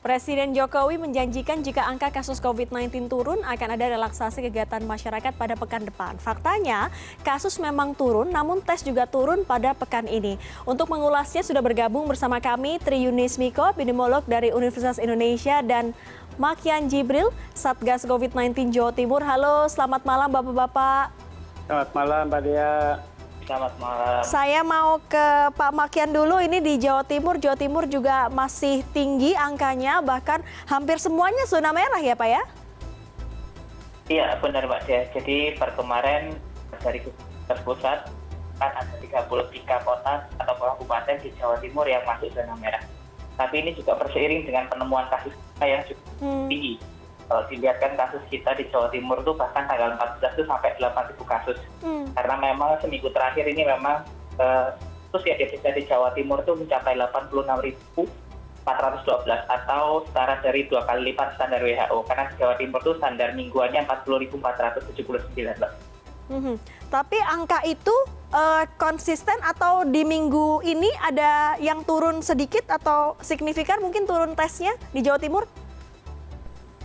Presiden Jokowi menjanjikan jika angka kasus COVID-19 turun akan ada relaksasi kegiatan masyarakat pada pekan depan. Faktanya, kasus memang turun namun tes juga turun pada pekan ini. Untuk mengulasnya sudah bergabung bersama kami Tri Yunis Miko, epidemiolog dari Universitas Indonesia dan Makian Jibril, Satgas COVID-19 Jawa Timur. Halo, selamat malam Bapak-Bapak. Selamat malam Mbak Dea. Selamat malam. Saya mau ke Pak Makian dulu, ini di Jawa Timur juga masih tinggi angkanya, bahkan hampir semuanya zona merah ya Pak ya? Iya benar Mbak Dea, jadi per kemarin dari Gugus Pusat kan ada 33 kota atau kabupaten di Jawa Timur yang masuk zona merah. Tapi ini juga berseiring dengan penemuan kasus yang cukup tinggi. Kalau dilihat kan kasus kita di Jawa Timur tuh bahkan tanggal 14 itu sampai 8.000 kasus. Karena memang seminggu terakhir ini memang kasus yang di Jawa Timur tuh mencapai 86.412 atau setara dari 2 kali lipat standar WHO. Karena di Jawa Timur tuh standar mingguannya 40.479. Tapi angka itu konsisten atau di minggu ini ada yang turun sedikit atau signifikan mungkin turun tesnya di Jawa Timur?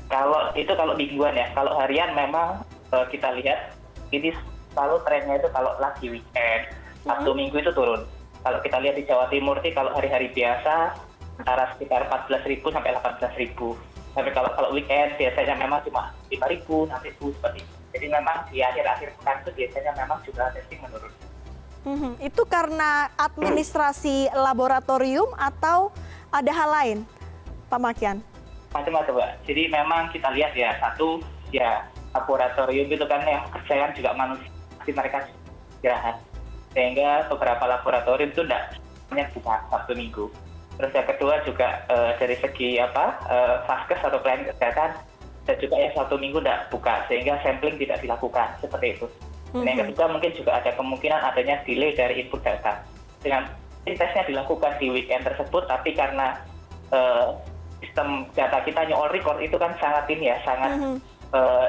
Kalau mingguan ya, kalau harian memang kita lihat ini selalu trennya itu kalau lagi weekend, Sabtu Minggu itu turun. Kalau kita lihat di Jawa Timur sih kalau hari-hari biasa antara sekitar 14.000 sampai 18.000. Tapi kalau weekend biasanya memang cuma 5.000, 6.000 seperti itu. Jadi memang di akhir-akhir pekan itu biasanya memang juga testing menurun. Itu karena administrasi laboratorium atau ada hal lain, Pak Makian? Macam-macam Mbak. Jadi memang kita lihat ya, satu ya laboratorium itu kan yang kerjaan juga manusia, tapi mereka istirahat. Sehingga beberapa laboratorium itu tidak hanya buka Sabtu Minggu. Terus yang kedua juga dari segi vaskes atau pelayanan kesehatan dan juga yang Sabtu Minggu tidak buka, sehingga sampling tidak dilakukan seperti itu. Dan yang ketiga mungkin juga ada kemungkinan adanya delay dari input data. Dengan tesnya dilakukan di weekend tersebut, tapi karena sistem data kita all record itu kan sangat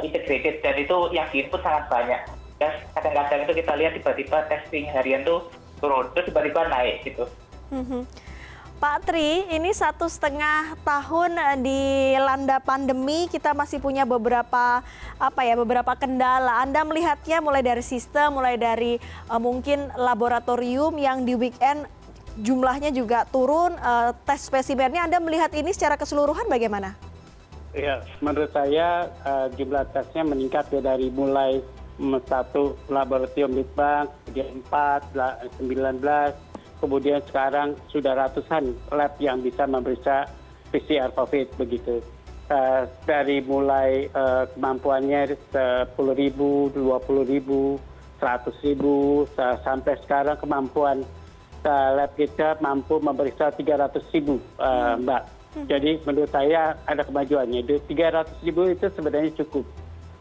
integrated dan itu yang diinput sangat banyak. Dan kadang-kadang itu kita lihat tiba-tiba testing harian tuh turun, terus tiba-tiba naik gitu. Pak Tri, ini 1,5 tahun dilanda pandemi, kita masih punya beberapa kendala. Anda melihatnya mulai dari sistem, mulai dari mungkin laboratorium yang di weekend jumlahnya juga turun, tes spesimennya, Anda melihat ini secara keseluruhan bagaimana? Ya, menurut saya jumlah tesnya meningkat ya dari mulai 1 laboratorium Litbang, kemudian 4, 19, kemudian sekarang sudah ratusan lab yang bisa memeriksa PCR COVID begitu. Dari mulai kemampuannya 10.000, 20.000, 100.000, sampai sekarang kemampuan lab kita mampu memeriksa 300.000, Mbak. Jadi menurut saya ada kemajuannya. 300.000 itu sebenarnya cukup.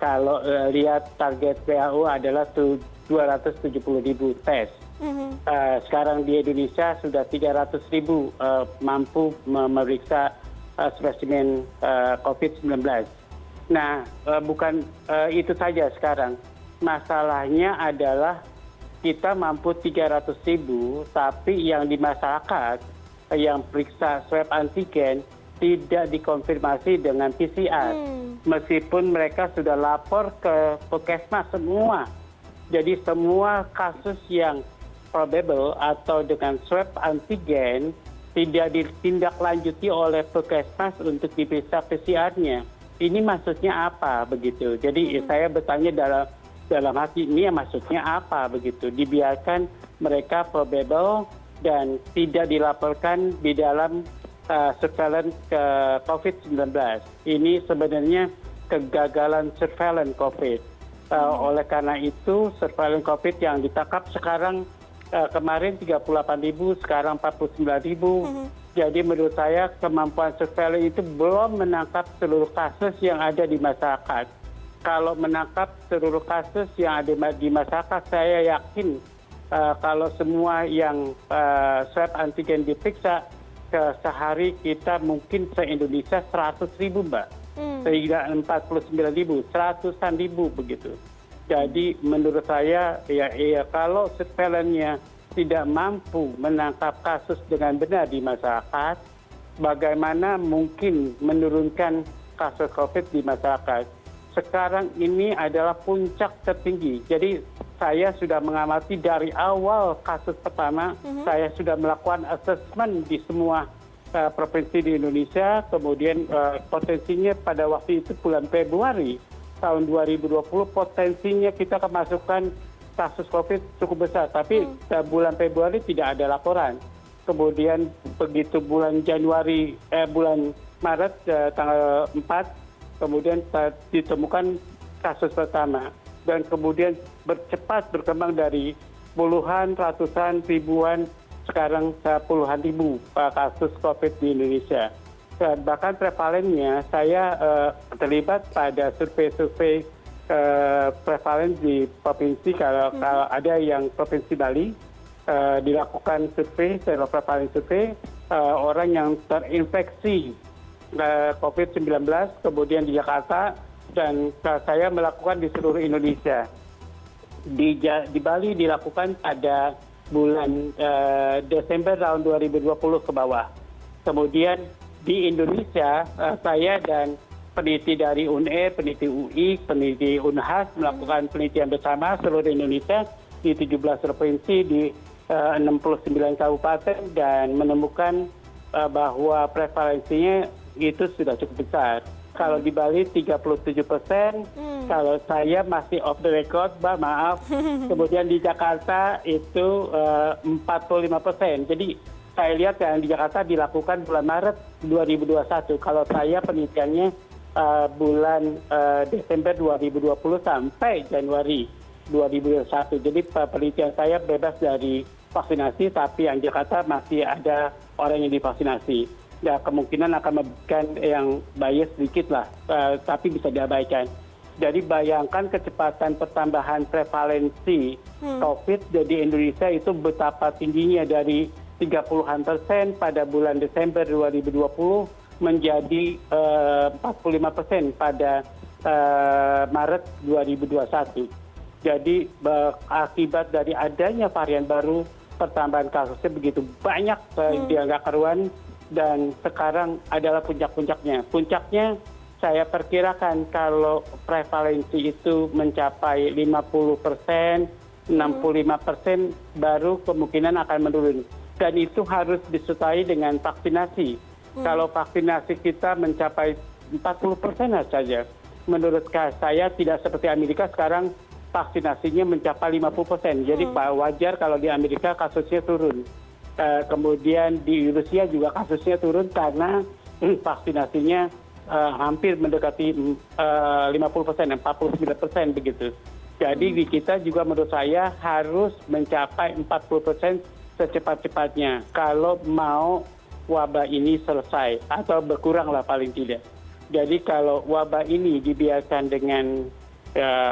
Kalau lihat target WHO adalah 270.000 tes. Sekarang di Indonesia sudah 300.000 mampu memeriksa spesimen COVID-19. Nah, bukan itu saja sekarang. Masalahnya adalah kita mampu 300.000, tapi yang di masyarakat yang periksa swab antigen tidak dikonfirmasi dengan PCR. Meskipun mereka sudah lapor ke Puskesmas semua. Jadi semua kasus yang probable atau dengan swab antigen tidak ditindaklanjuti oleh Puskesmas untuk diperiksa PCR-nya. Ini maksudnya apa begitu? Jadi saya bertanya dalam hati ini maksudnya apa begitu? Dibiarkan mereka probable dan tidak dilaporkan di dalam surveillance COVID-19. Ini sebenarnya kegagalan surveillance COVID. Oleh karena itu surveillance COVID yang ditangkap sekarang kemarin 38.000, sekarang 49.000. Jadi menurut saya kemampuan surveillance itu belum menangkap seluruh kasus yang ada di masyarakat. Kalau menangkap seluruh kasus yang ada di masyarakat, saya yakin kalau semua yang swab antigen diperiksa sehari kita mungkin se-Indonesia 100.000 Mbak. Sehingga 49.000, 100.000 begitu. Jadi menurut saya ya kalau surveillance-nya tidak mampu menangkap kasus dengan benar di masyarakat, bagaimana mungkin menurunkan kasus COVID di masyarakat. Sekarang ini adalah puncak tertinggi. Jadi saya sudah mengamati dari awal kasus pertama, saya sudah melakukan asesmen di semua provinsi di Indonesia. Kemudian potensinya pada waktu itu bulan Februari tahun 2020, potensinya kita kemasukan kasus COVID cukup besar. Tapi bulan Februari tidak ada laporan. Kemudian begitu bulan Maret tanggal 4, kemudian ditemukan kasus pertama. Dan kemudian cepat berkembang dari puluhan, ratusan, ribuan, sekarang puluhan ribu kasus COVID di Indonesia. Dan bahkan prevalennya, saya terlibat pada survei-survei prevalen di provinsi. Kalau ada yang provinsi Bali, dilakukan survei, prevalen survei, orang yang terinfeksi COVID-19, kemudian di Jakarta, dan saya melakukan di seluruh Indonesia. Di Bali dilakukan pada bulan Desember tahun 2020 ke bawah. Kemudian di Indonesia, saya dan peneliti dari UNER, peneliti UI, peneliti Unhas melakukan penelitian bersama seluruh Indonesia di 17 provinsi, di 69 kabupaten, dan menemukan bahwa prevalensinya itu sudah cukup besar. Kalau di Bali 37%, kalau saya masih off the record, Mbak, maaf. Kemudian di Jakarta itu 45%. Jadi saya lihat yang di Jakarta dilakukan bulan Maret 2021. Kalau saya penelitiannya bulan Desember 2020 sampai Januari 2021. Jadi penelitian saya bebas dari vaksinasi, tapi yang di Jakarta masih ada orang yang divaksinasi. Ya, kemungkinan akan memberikan yang bias sedikit lah, tapi bisa diabaikan. Jadi bayangkan kecepatan pertambahan prevalensi COVID di Indonesia itu betapa tingginya, dari 30% pada bulan Desember 2020 menjadi 45% pada Maret 2021. Jadi akibat dari adanya varian baru, pertambahan kasusnya begitu banyak, dia nggak karuan. Dan sekarang adalah puncak-puncaknya. Puncaknya saya perkirakan kalau prevalensi itu mencapai 50%, 65%, baru kemungkinan akan menurun. Dan itu harus disertai dengan vaksinasi. Kalau vaksinasi kita mencapai 40% saja, menurut saya tidak seperti Amerika sekarang vaksinasinya mencapai 50%. Jadi wajar kalau di Amerika kasusnya turun. Kemudian di Rusia juga kasusnya turun karena vaksinasinya hampir mendekati 50%, 49% begitu. Jadi di kita juga menurut saya harus mencapai 40% secepat-cepatnya kalau mau wabah ini selesai atau berkurang lah paling tidak. Jadi kalau wabah ini dibiarkan dengan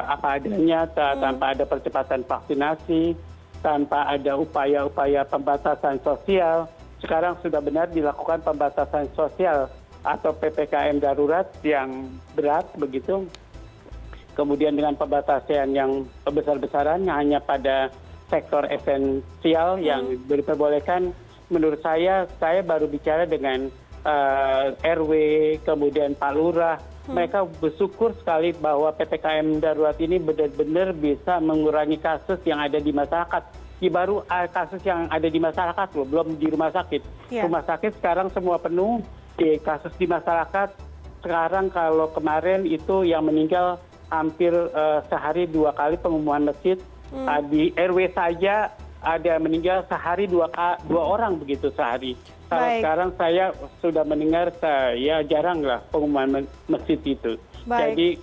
apa adanya, tanpa ada percepatan vaksinasi, tanpa ada upaya-upaya pembatasan sosial. Sekarang sudah benar dilakukan pembatasan sosial atau PPKM darurat yang berat begitu. Kemudian dengan pembatasan yang besar-besaran hanya pada sektor esensial yang diperbolehkan. Menurut saya baru bicara dengan RW, kemudian Pak Lurah. Mereka bersyukur sekali bahwa PPKM darurat ini benar-benar bisa mengurangi kasus yang ada di masyarakat. Ini baru kasus yang ada di masyarakat loh, belum di rumah sakit. Rumah sakit sekarang semua penuh. Di kasus di masyarakat sekarang kalau kemarin itu yang meninggal hampir sehari 2 kali pengumuman masjid. Di RW saja ada meninggal sehari 2 orang begitu sehari. Kalau sekarang saya sudah mendengar, ya jarang lah pengumuman masjid itu. Jadi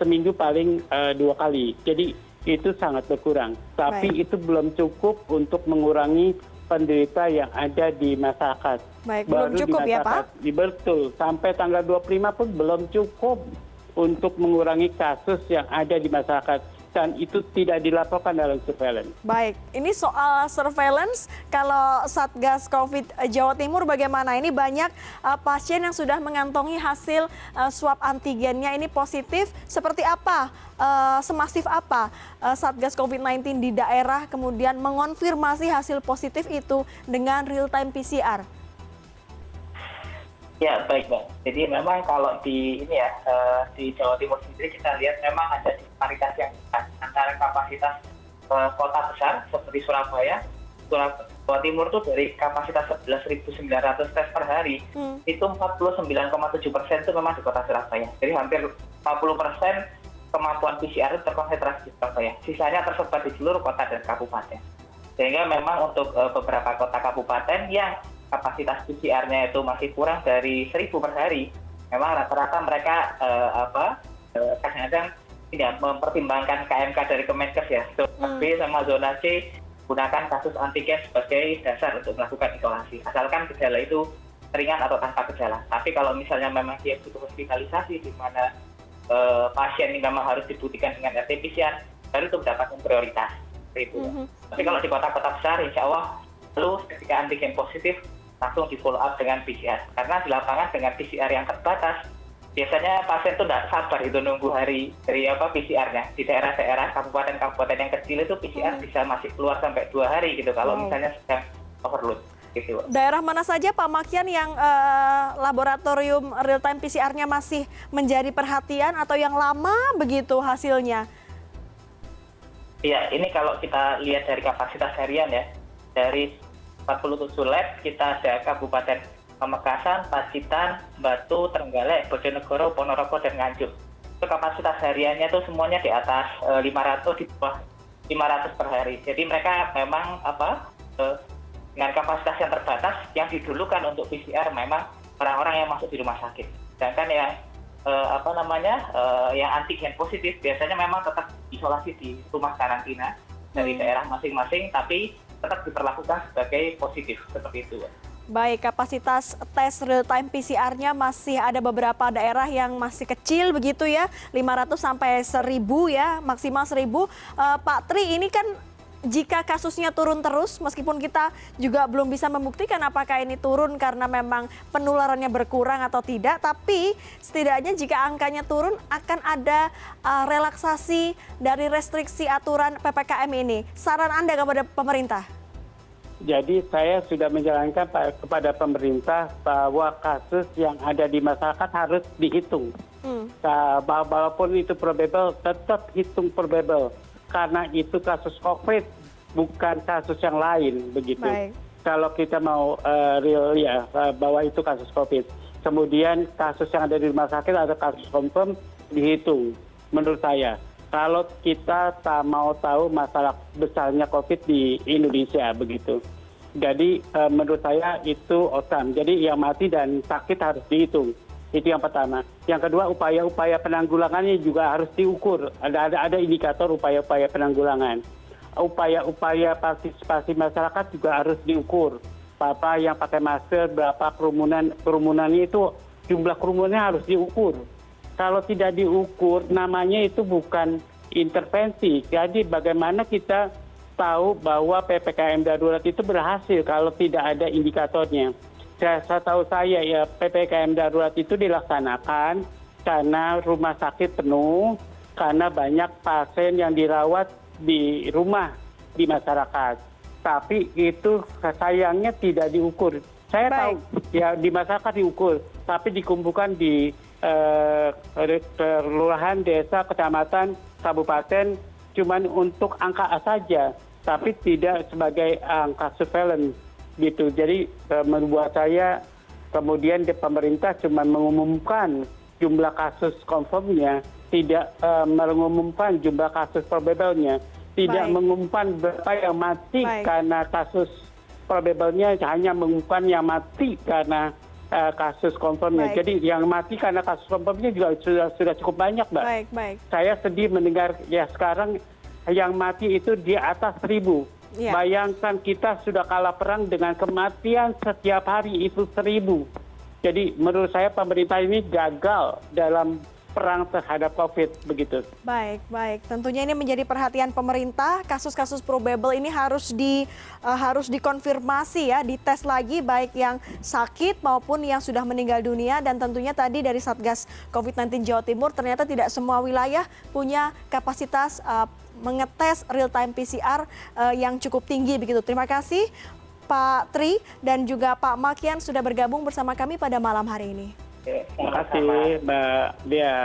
seminggu paling 2 kali. Jadi itu sangat berkurang. Tapi itu belum cukup untuk mengurangi penderita yang ada di masyarakat. Belum cukup ya Pak? Betul. Sampai tanggal 25 pun belum cukup untuk mengurangi kasus yang ada di masyarakat. Dan itu tidak dilaporkan dalam surveillance. Baik, ini soal surveillance, kalau Satgas COVID Jawa Timur bagaimana? Ini banyak pasien yang sudah mengantongi hasil swab antigennya ini positif. Seperti apa, semasif apa Satgas COVID-19 di daerah kemudian mengonfirmasi hasil positif itu dengan real time PCR? Ya, baik, Mbak. Jadi memang kalau di ini ya, di Jawa Timur sendiri kita lihat memang ada disparitas yang besar antara kapasitas kota besar seperti Surabaya. Jawa Timur tuh dari kapasitas 11.900 tes per hari, itu 49,7% itu memang di kota Surabaya. Jadi hampir 50% kemampuan PCR itu terkonsentrasi di Surabaya. Sisanya tersebar di seluruh kota dan kabupaten. Sehingga memang untuk beberapa kota kabupaten yang kapasitas PCR-nya itu masih kurang dari 1.000 per hari, memang rata-rata mereka kadang-kadang tidak mempertimbangkan KMK dari Kemenkes ya, zona B sama zona C gunakan kasus antigen sebagai dasar untuk melakukan isolasi, asalkan gejala itu ringan atau tanpa gejala. Tapi kalau misalnya memang dia butuh hospitalisasi di mana pasien ini memang harus dibuktikan dengan RT-PCR, baru itu mendapatkan prioritas. Itu. Tapi kalau di kota-kota besar, insya Allah lalu ketika antigen positif langsung di follow up dengan PCR. Karena di lapangan dengan PCR yang terbatas, biasanya pasien itu tidak sabar itu nunggu hari dari PCR-nya. Di daerah-daerah kabupaten-kabupaten yang kecil itu PCR bisa masih keluar sampai 2 hari gitu kalau misalnya sedang overload. Gitu. Daerah mana saja Pak Makian yang laboratorium real time PCR-nya masih menjadi perhatian atau yang lama begitu hasilnya? Iya, ini kalau kita lihat dari kapasitas harian ya, dari 47 lab kita ada Kabupaten Pamekasan, Pacitan, Batu, Trenggalek, Bojonegoro, Ponorogo, dan Nganjuk. Itu kapasitas hariannya itu semuanya di atas 500, di bawah 500 per hari. Jadi mereka memang dengan kapasitas yang terbatas, yang didulukan untuk PCR memang orang-orang yang masuk di rumah sakit. Sedangkan yang yang antigen positif biasanya memang tetap isolasi di rumah karantina dari daerah masing-masing, tapi tetap diperlakukan sebagai positif seperti itu. Baik, kapasitas tes real time PCR-nya masih ada beberapa daerah yang masih kecil begitu ya, 500 sampai 1.000 ya, maksimal 1.000. Pak Tri, ini kan jika kasusnya turun terus, meskipun kita juga belum bisa membuktikan apakah ini turun karena memang penularannya berkurang atau tidak, tapi setidaknya jika angkanya turun akan ada relaksasi dari restriksi aturan PPKM ini. Saran Anda kepada pemerintah? Jadi saya sudah menjalankan kepada pemerintah bahwa kasus yang ada di masyarakat harus dihitung. Walaupun itu probable, tetap hitung probable. Karena itu kasus COVID, bukan kasus yang lain, begitu. Baik. Kalau kita mau real ya, bahwa itu kasus COVID. Kemudian kasus yang ada di rumah sakit ada kasus confirm, dihitung menurut saya. Kalau kita mau tahu masalah besarnya COVID di Indonesia, begitu. Jadi menurut saya itu awesome. Jadi yang mati dan sakit harus dihitung. Itu yang pertama. Yang kedua, upaya-upaya penanggulangannya juga harus diukur. Ada indikator upaya-upaya penanggulangan. Upaya-upaya partisipasi masyarakat juga harus diukur. Berapa yang pakai masker, berapa kerumunannya itu, jumlah kerumunannya harus diukur. Kalau tidak diukur, namanya itu bukan intervensi. Jadi bagaimana kita tahu bahwa PPKM darurat itu berhasil kalau tidak ada indikatornya. Setahu saya ya PPKM darurat itu dilaksanakan karena rumah sakit penuh, karena banyak pasien yang dirawat di rumah di masyarakat. Tapi itu sayangnya tidak diukur. Saya tahu ya di masyarakat diukur, tapi dikumpulkan di kelurahan, desa, kecamatan, kabupaten cuman untuk angka saja, tapi tidak sebagai angka surveillance. Gitu. Jadi membuat saya kemudian pemerintah cuma mengumumkan jumlah kasus confirmnya, tidak mengumumkan jumlah kasus probable-nya, tidak mengumumkan berapa yang mati karena kasus probable-nya, hanya mengumumkan yang mati karena kasus confirm-nya. Jadi yang mati karena kasus confirm-nya juga sudah cukup banyak, Mbak. Saya sedih mendengar ya sekarang yang mati itu di atas 1.000. Ya. Bayangkan kita sudah kalah perang dengan kematian setiap hari itu 1.000. Jadi menurut saya pemerintah ini gagal dalam perang terhadap COVID begitu. Baik. Tentunya ini menjadi perhatian pemerintah. Kasus-kasus probable ini harus dikonfirmasi ya, dites lagi baik yang sakit maupun yang sudah meninggal dunia. Dan tentunya tadi dari Satgas COVID-19 Jawa Timur ternyata tidak semua wilayah punya kapasitas mengetes real time PCR yang cukup tinggi begitu. Terima kasih Pak Tri dan juga Pak Makian sudah bergabung bersama kami pada malam hari ini. Oke, Terima kasih sama-sama. Mbak Dia.